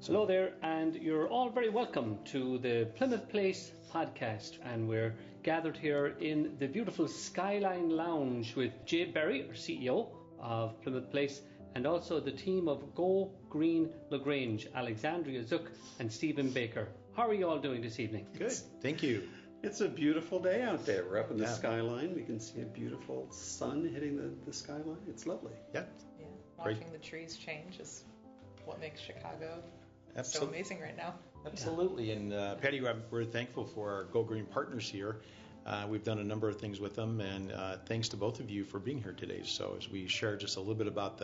Hello there, and you're all very welcome to the Plymouth Place podcast, and we're gathered here in the beautiful Skyline Lounge with Jay Berry, our CEO of Plymouth Place, and also the team of Go Green Grange, Alexandria Zook and Stephen Baker. How are you all doing this evening? Good, thank you. It's a beautiful day out there. We're up in the skyline. We can see a beautiful sun hitting the skyline. It's lovely. Yeah. Watching the trees change is what makes Chicago so amazing right now. Absolutely. And Patty, we're thankful for our Go Green partners here. We've done a number of things with them, and thanks to both of you for being here today. So as we share just a little bit about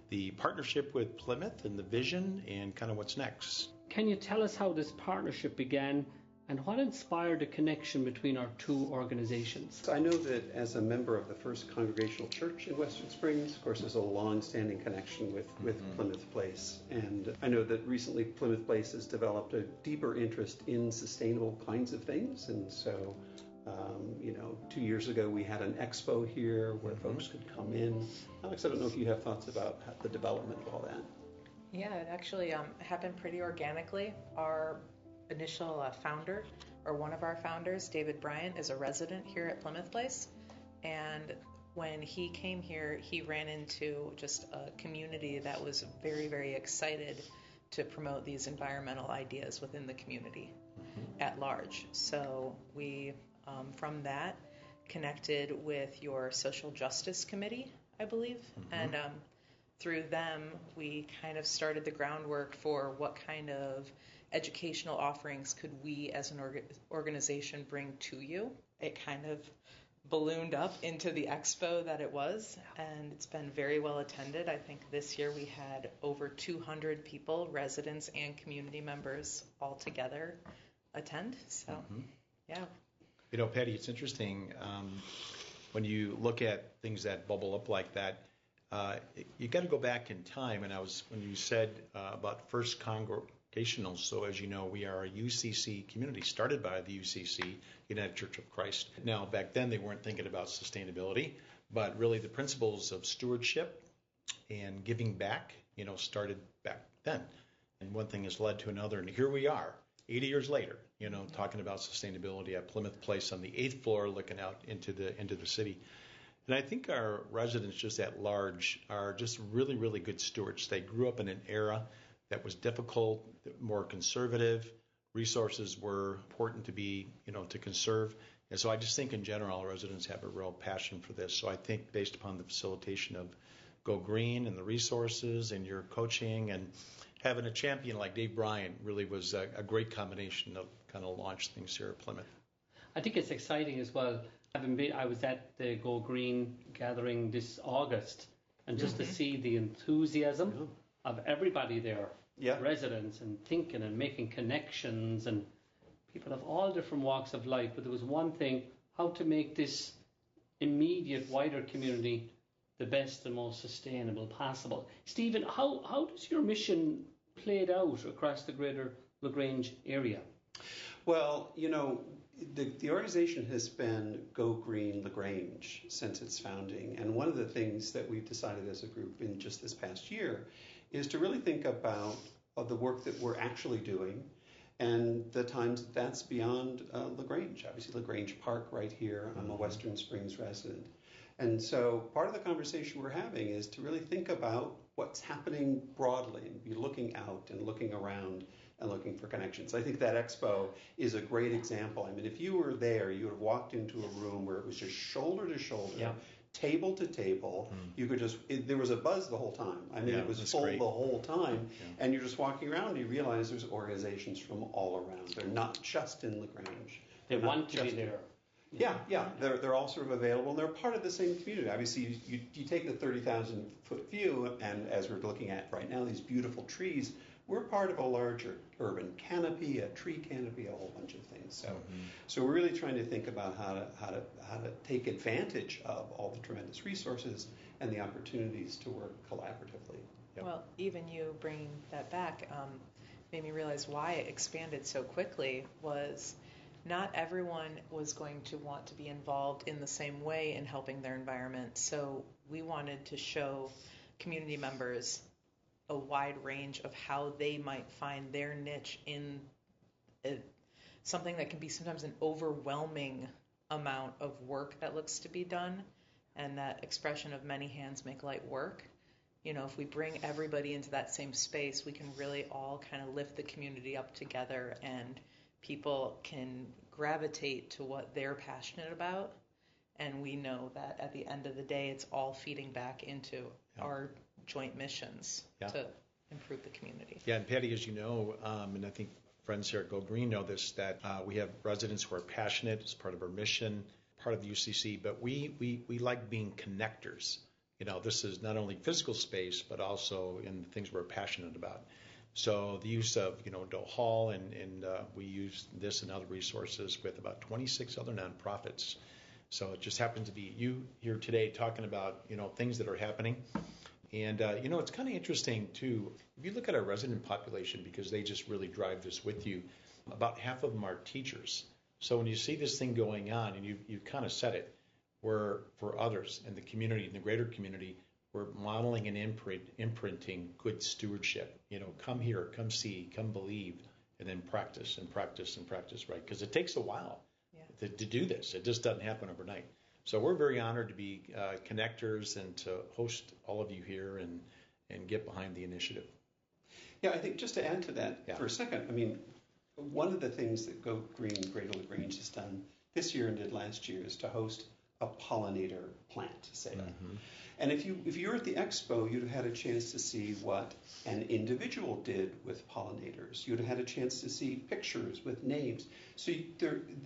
the partnership with Plymouth and the vision and kind of what's next. Can you tell us how this partnership began and what inspired the connection between our two organizations? I know that as a member of the First Congregational Church in Western Springs, of course, there's a long-standing connection with Plymouth Place. And I know that recently Plymouth Place has developed a deeper interest in sustainable kinds of things. And so, 2 years ago we had an expo here where folks could come in. Alex, I don't know if you have thoughts about the development of all that. Yeah, it actually happened pretty organically. Our initial founder, or one of our founders, David Bryant, is a resident here at Plymouth Place. And when he came here, he ran into just a community that was very, very excited to promote these environmental ideas within the community at large. So we, from that, connected with your social justice committee, I believe. And through them, we kind of started the groundwork for what kind of educational offerings could we as an organization bring to you. It kind of ballooned up into the expo that it was, and it's been very well attended. I think this year we had over 200 people, residents and community members, all together attend. So, yeah. You know, Patty, it's interesting when you look at things that bubble up like that. You got to go back in time, and when you said about First Congregational. So as you know, we are a UCC community started by the UCC, United Church of Christ. Now, back then they weren't thinking about sustainability, but really the principles of stewardship and giving back, started back then. And one thing has led to another, and here we are, 80 years later, talking about sustainability at Plymouth Place on the 8th floor, looking out into the city. And I think our residents just at large are just really, really good stewards. They grew up in an era that was difficult, more conservative. Resources were important to be, to conserve. And so I just think in general, our residents have a real passion for this. So I think based upon the facilitation of Go Green and the resources and your coaching and having a champion like Dave Bryant really was a great combination of kind of launch things here at Plymouth. I think it's exciting as well. I was at the Go Green gathering this August, and just to see the enthusiasm of everybody there, residents, and thinking and making connections, and people of all different walks of life. But there was one thing, how to make this immediate, wider community the best and most sustainable possible. Stephen, how does your mission play out across the greater LaGrange area? Well, the organization has been Go Green LaGrange since its founding. And one of the things that we've decided as a group in just this past year is to really think about the work that we're actually doing and the times that's beyond LaGrange. Obviously, LaGrange Park right here. I'm a Western Springs resident. And so part of the conversation we're having is to really think about what's happening broadly and be looking out and looking around and looking for connections. I think that expo is a great example. I mean, if you were there, you would have walked into a room where it was just shoulder to shoulder, table to table. You could there was a buzz the whole time. I mean, it was full the whole time. And you're just walking around and you realize there's organizations from all around. They're not just in LaGrange. They want to be there. Yeah. They're all sort of available, and they're part of the same community. Obviously, you take the 30,000-foot view, and as we're looking at right now, these beautiful trees, we're part of a larger urban canopy, a tree canopy, a whole bunch of things. So we're really trying to think about how to take advantage of all the tremendous resources and the opportunities to work collaboratively. Well, even you bringing that back made me realize why it expanded so quickly was not everyone was going to want to be involved in the same way in helping their environment. So we wanted to show community members a wide range of how they might find their niche in something that can be sometimes an overwhelming amount of work that looks to be done, and that expression of many hands make light work. If we bring everybody into that same space, we can really all kind of lift the community up together, and people can gravitate to what they're passionate about. And we know that at the end of the day, it's all feeding back into our joint missions to improve the community. Yeah, and Patty, as you know, and I think friends here at Go Green know this, that we have residents who are passionate as part of our mission, part of the UCC, but we like being connectors. This is not only physical space, but also in the things we're passionate about. So the use of, Dole Hall, and we use this and other resources with about 26 other nonprofits. So it just happens to be you here today talking about, things that are happening. And, it's kind of interesting, too. If you look at our resident population, because they just really drive this with you, about half of them are teachers. So when you see this thing going on, and you kind of said it, where for others in the community, in the greater community, we're modeling and imprinting good stewardship. Come here, come see, come believe, and then practice and practice and practice, right? Because it takes a while to do this. It just doesn't happen overnight. So we're very honored to be connectors and to host all of you here and get behind the initiative. Yeah, I think just to add to that for a second, one of the things that Go Green Greater LaGrange has done this year and did last year is to host a pollinator plant sale. Mm-hmm. And if you were at the expo, you'd have had a chance to see what an individual did with pollinators. You'd have had a chance to see pictures with names. So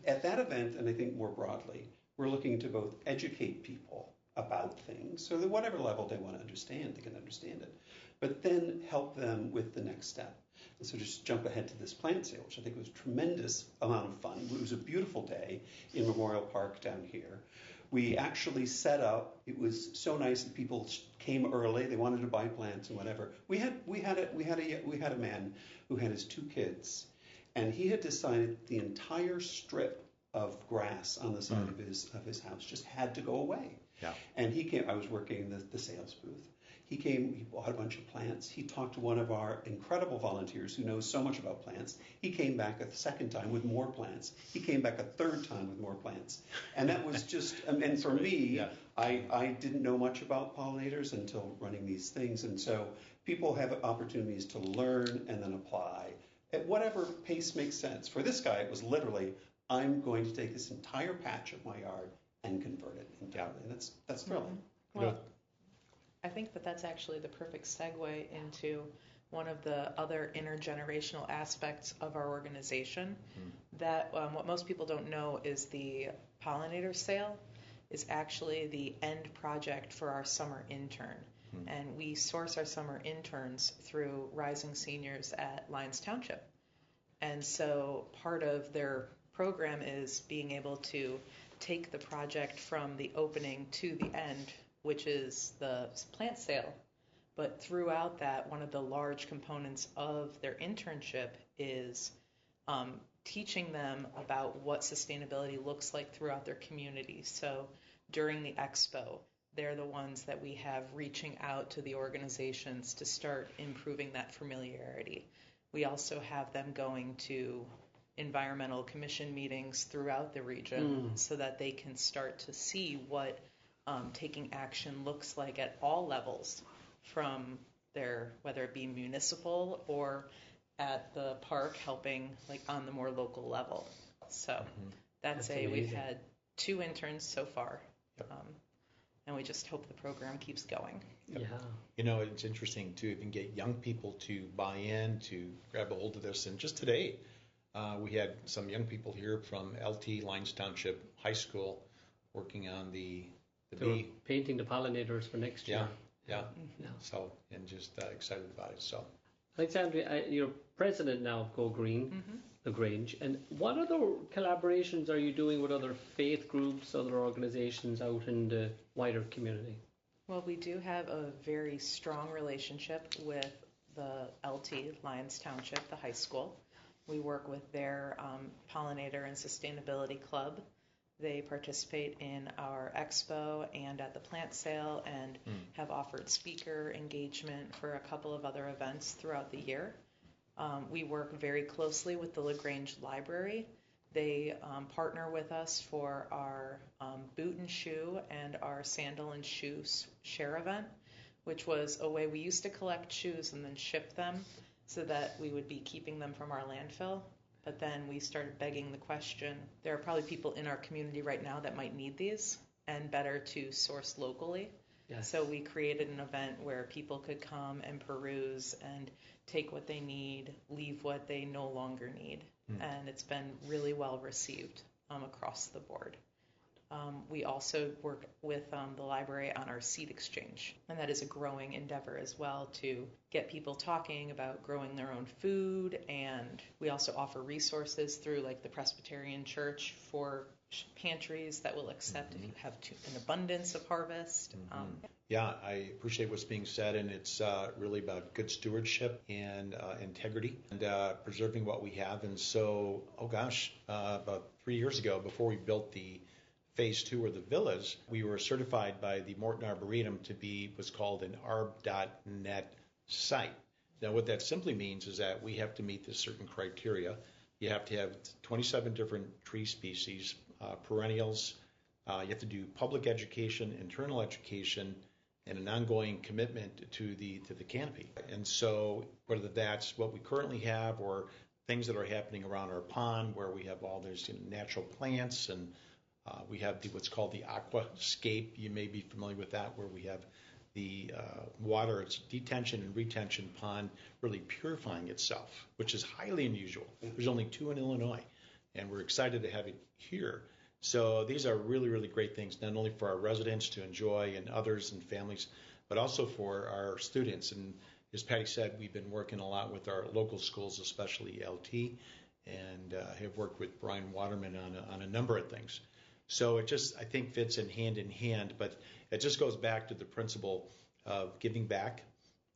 at that event, and I think more broadly, we're looking to both educate people about things so that whatever level they want to understand, they can understand it, but then help them with the next step. And so just jump ahead to this plant sale, which I think was a tremendous amount of fun. It was a beautiful day in Memorial Park down here. We actually set up. It was so nice that people came early. They wanted to buy plants and whatever. We had a man who had his 2 kids, and he had decided the entire strip of grass on the side of his house just had to go away. Yeah. And he came. I was working in the sales booth. He came, he bought a bunch of plants. He talked to one of our incredible volunteers who knows so much about plants. He came back a second time with more plants. He came back a third time with more plants. And that was just, and for me, I didn't know much about pollinators until running these things. And so people have opportunities to learn and then apply at whatever pace makes sense. For this guy, it was literally, I'm going to take this entire patch of my yard and convert it entirely. And that's thrilling. Well, I think that's actually the perfect segue into one of the other intergenerational aspects of our organization. That what most people don't know is the pollinator sale is actually the end project for our summer intern. And we source our summer interns through Rising Seniors at Lyons Township. And so part of their program is being able to take the project from the opening to the end, which is the plant sale. But throughout that, one of the large components of their internship is teaching them about what sustainability looks like throughout their community. So during the expo, they're the ones that we have reaching out to the organizations to start improving that familiarity. We also have them going to environmental commission meetings throughout the region so that they can start to see what taking action looks like at all levels, from their, whether it be municipal or at the park, helping like on the more local level. So that's we've had 2 interns so far, and we just hope the program keeps going. Yeah. It's interesting too. You can get young people to buy in, to grab a hold of this. And just today, we had some young people here from LT Lyons Township High School working on the bee. Painting the pollinators for next year. Yeah. So, and just excited about it. So, Alexandria, you're president now of Go Green, the Grange. And what other collaborations are you doing with other faith groups, other organizations out in the wider community? Well, we do have a very strong relationship with the LT Lyons Township, the high school. We work with their pollinator and sustainability club. They participate in our expo and at the plant sale and have offered speaker engagement for a couple of other events throughout the year. We work very closely with the Grange Library. They partner with us for our boot and shoe and our sandal and shoe share event, which was a way we used to collect shoes and then ship them so that we would be keeping them from our landfill. But then we started begging the question, there are probably people in our community right now that might need these, and better to source locally. Yes. So we created an event where people could come and peruse and take what they need, leave what they no longer need. And it's been really well received across the board. We also work with the library on our seed exchange, and that is a growing endeavor as well to get people talking about growing their own food. And we also offer resources through like the Presbyterian Church for pantries that will accept if you have an abundance of harvest. Yeah, I appreciate what's being said, and it's really about good stewardship and integrity and preserving what we have. And so, about 3 years ago, before we built the Phase 2 or the villas, we were certified by the Morton Arboretum to be what's called an ARB.net site. Now, what that simply means is that we have to meet this certain criteria. You have to have 27 different tree species, perennials. You have to do public education, internal education, and an ongoing commitment to the canopy. And so whether that's what we currently have or things that are happening around our pond where we have all those natural plants, and we have what's called the aquascape. You may be familiar with that, where we have the water, it's detention and retention pond really purifying itself, which is highly unusual. There's only 2 in Illinois, and we're excited to have it here. So these are really, really great things, not only for our residents to enjoy and others and families, but also for our students. And as Patty said, we've been working a lot with our local schools, especially LT, and have worked with Brian Waterman on a number of things. So it just, I think, fits in hand, but it just goes back to the principle of giving back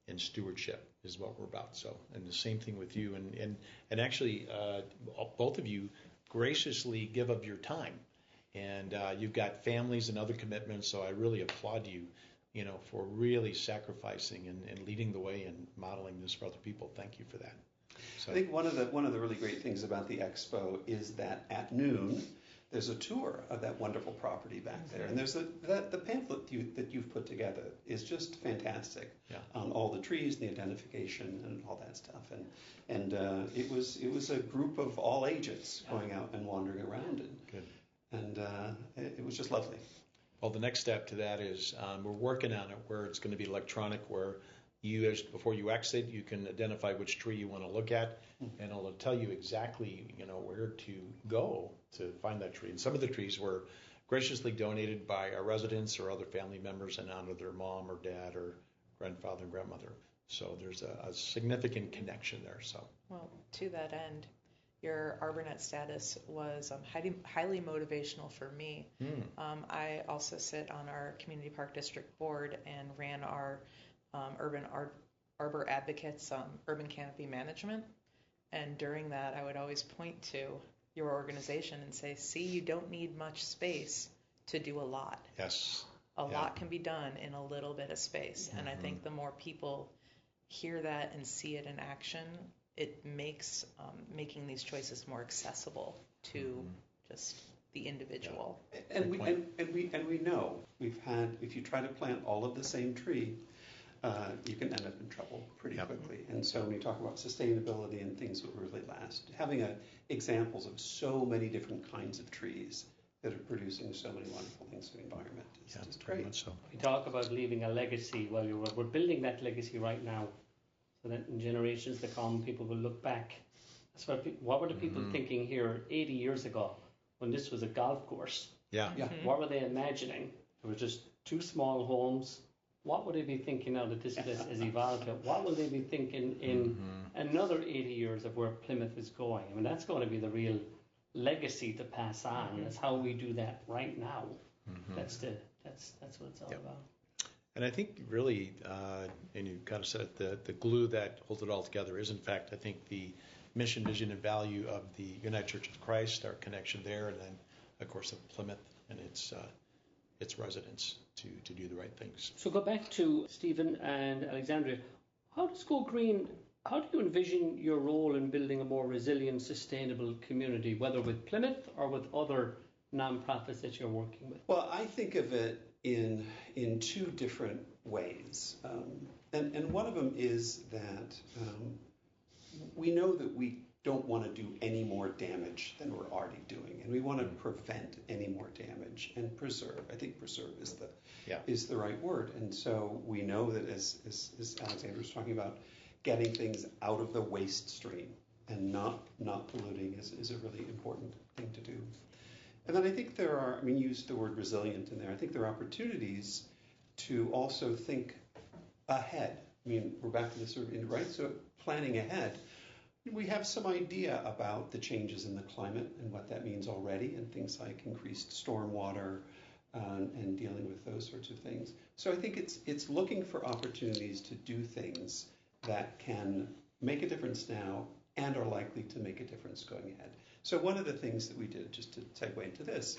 and stewardship is what we're about. So, and the same thing with you. And actually, both of you graciously give of your time. And you've got families and other commitments, so I really applaud you, for really sacrificing and leading the way and modeling this for other people. Thank you for that. So. I think one of the really great things about the expo is that at noon there's a tour of that wonderful property back there, and there's the pamphlet that you've put together is just fantastic. Yeah. All the trees, and the identification, and all that stuff, and it was a group of all ages going out and wandering around it. Good. And it was just lovely. Well, the next step to that is we're working on it where it's going to be electronic, where before you exit, you can identify which tree you want to look at, and it'll tell you exactly, where to go to find that tree. And some of the trees were graciously donated by our residents or other family members in honor of their mom or dad or grandfather and grandmother. So there's a significant connection there. So. Well, to that end, your ArborNet status was highly motivational for me. I also sit on our Community Park District Board and ran our Urban Arbor Advocates Urban Canopy Management. And during that, I would always point to your organization and say, see, you don't need much space to do a lot. Yes. A lot can be done in a little bit of space. And I think the more people hear that and see it in action, it makes making these choices more accessible to just the individual. Yeah. And we know if you try to plant all of the same tree, you can end up in trouble pretty quickly. And so when you talk about sustainability and things that really last, having examples of so many different kinds of trees that are producing so many wonderful things to the environment is just great. Much so. We talk about leaving a legacy. Well, we're building that legacy right now, so that in generations to come, people will look back. That's what were the people thinking here 80 years ago when this was a golf course? Yeah. What were they imagining? There were just 2 small homes. What would they be thinking now that this place has evolved? What will they be thinking in another 80 years of where Plymouth is going? I mean, that's going to be the real legacy to pass on. That's how we do that right now. That's what it's all about. And I think really, and you kind of said it, the glue that holds it all together is, in fact, I think the mission, vision, and value of the United Church of Christ, our connection there, and then of course, of Plymouth and its residents to do the right things. So go back to Stephen and Alexandria. How does Go Green, how do you envision your role in building a more resilient, sustainable community, whether with Plymouth or with other non-profits that you're working with? Well, I think of it in two different ways. And one of them is that we know that we don't want to do any more damage than we're already doing, and we want to prevent any more damage and preserve. I think preserve is the right word. And so we know that as Alexander was talking about, getting things out of the waste stream and not polluting is a really important thing to do. And then I think there are, you used the word resilient in there. I think there are opportunities to also think ahead. We're back to this right? So planning ahead. We have some idea about the changes in the climate and what that means already, and things like increased stormwater and dealing with those sorts of things. So I think it's looking for opportunities to do things that can make a difference now and are likely to make a difference going ahead. So one of the things that we did, just to segue into this,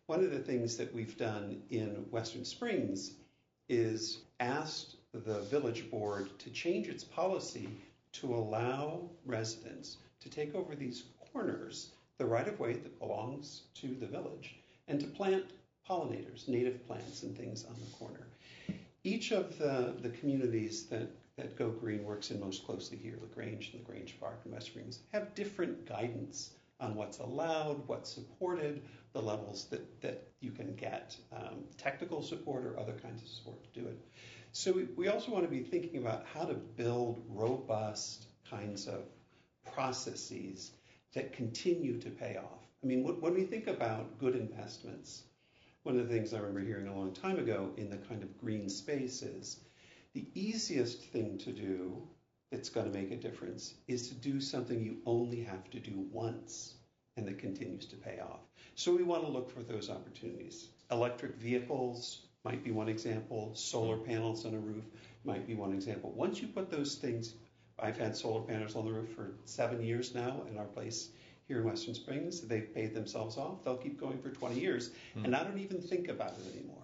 one of the things that we've done in Western Springs is asked the village board to change its policy to allow residents to take over these corners, the right-of-way that belongs to the village, and to plant pollinators, native plants and things on the corner. Each of the communities that Go Green works in most closely here, the Grange and the Grange Park and West Springs, have different guidance on what's allowed, what's supported, the levels that you can get, technical support or other kinds of support to do it. So we also want to be thinking about how to build robust kinds of processes that continue to pay off. When we think about good investments, one of the things I remember hearing a long time ago in the kind of green space is the easiest thing to do that's going to make a difference is to do something you only have to do once and that continues to pay off. So we want to look for those opportunities. Electric vehicles might be one example. Solar panels on a roof might be one example. Once you put those things, I've had solar panels on the roof for 7 years now in our place here in Western Springs. They've paid themselves off. They'll keep going for 20 years. And I don't even think about it anymore.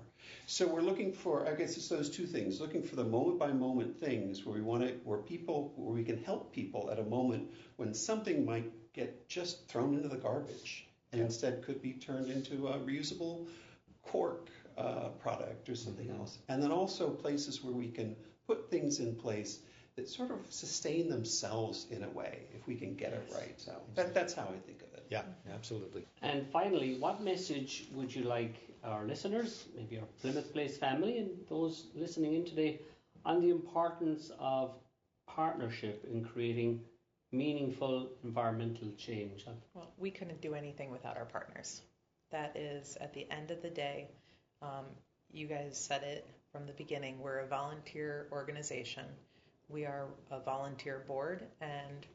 So we're looking for, I guess it's those two things, looking for the moment by moment things where we can help people at a moment when something might get just thrown into the garbage and instead could be turned into a reusable cork product or something else. And then also places where we can put things in place that sort of sustain themselves in a way, if we can get it right. So that's how I think of it. Yeah, absolutely. And finally, what message would you like our listeners, maybe our Plymouth Place family and those listening in today, on the importance of partnership in creating meaningful environmental change? Well, we couldn't do anything without our partners. That is, at the end of the day, you guys said it from the beginning, we're a volunteer organization. We are a volunteer board, and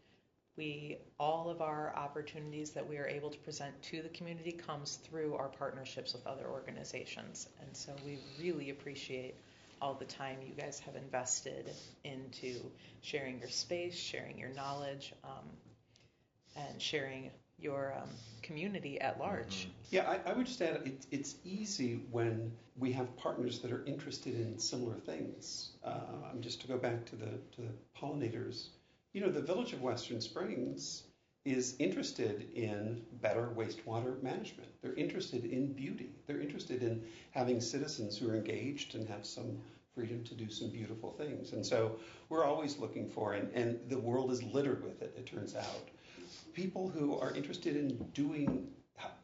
all of our opportunities that we are able to present to the community comes through our partnerships with other organizations. And so we really appreciate all the time you guys have invested into sharing your space, sharing your knowledge, and sharing your community at large. Yeah, I would just add, it's easy when we have partners that are interested in similar things. Just to go back to the pollinators, the Village of Western Springs is interested in better wastewater management. They're interested in beauty. They're interested in having citizens who are engaged and have some freedom to do some beautiful things. And so we're always looking for, and the world is littered with it turns out, people who are interested in doing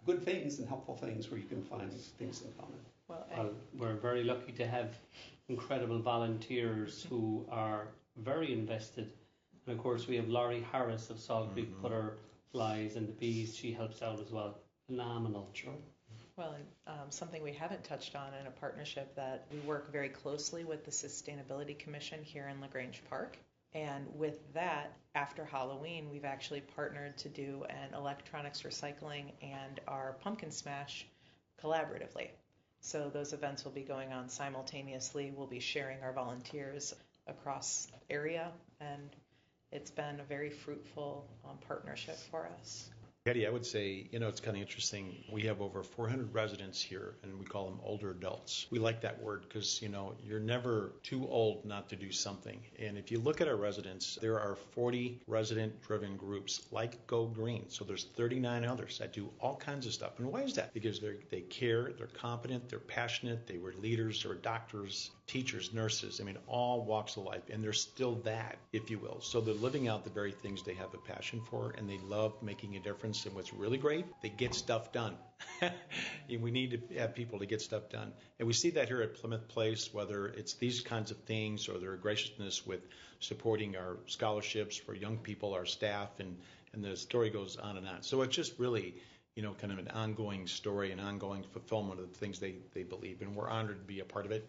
good things and helpful things where you can find things in common. Well, we're very lucky to have incredible volunteers who are very invested. And of course, we have Laurie Harris of Salt Creek Butterflies and the Bees. She helps out as well. Phenomenal. Sure. Well, and something we haven't touched on in a partnership that we work very closely with the Sustainability Commission here in Grange Park. And with that, after Halloween, we've actually partnered to do an electronics recycling and our pumpkin smash collaboratively. So those events will be going on simultaneously. We'll be sharing our volunteers across the area, and it's been a very fruitful partnership for us. Patty, I would say, it's kind of interesting. We have over 400 residents here, and we call them older adults. We like that word because, you're never too old not to do something. And if you look at our residents, there are 40 resident-driven groups like Go Green. So there's 39 others that do all kinds of stuff. And why is that? Because they care, they're competent, they're passionate, they were leaders, they were doctors, teachers, nurses, all walks of life. And they're still that, if you will. So they're living out the very things they have a passion for, and they love making a difference. And what's really great, they get stuff done. We need to have people to get stuff done. And we see that here at Plymouth Place, whether it's these kinds of things or their graciousness with supporting our scholarships for young people, our staff, and the story goes on and on. So it's just really, kind of an ongoing story, an ongoing fulfillment of the things they believe. And we're honored to be a part of it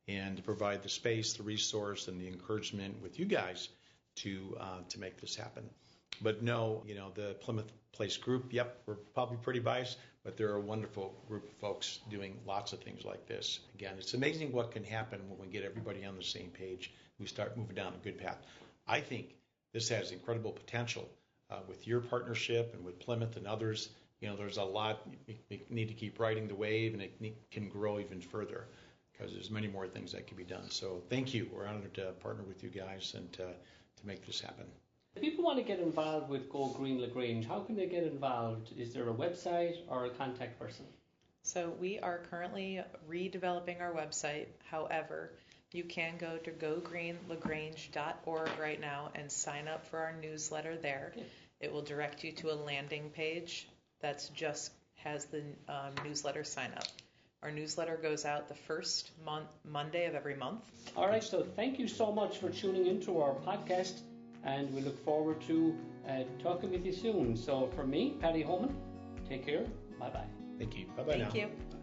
and to provide the space, the resource, and the encouragement with you guys to make this happen. But no, the Plymouth Place group, yep, we're probably pretty biased, but they're a wonderful group of folks doing lots of things like this. Again, it's amazing what can happen when we get everybody on the same page. We start moving down a good path. I think this has incredible potential with your partnership and with Plymouth and others. There's a lot. We need to keep riding the wave, and it can grow even further because there's many more things that can be done. So thank you. We're honored to partner with you guys and to make this happen. If people want to get involved with Go Green LaGrange, how can they get involved? Is there a website or a contact person? So we are currently redeveloping our website. However, you can go to gogreenlagrange.org right now and sign up for our newsletter there. Okay. It will direct you to a landing page that just has the newsletter sign up. Our newsletter goes out the first Monday of every month. All right, so thank you so much for tuning into our podcast, and we look forward to talking with you soon. So for me, Patty Holman, take care. Bye-bye. Thank you. Bye-bye now. Thank you.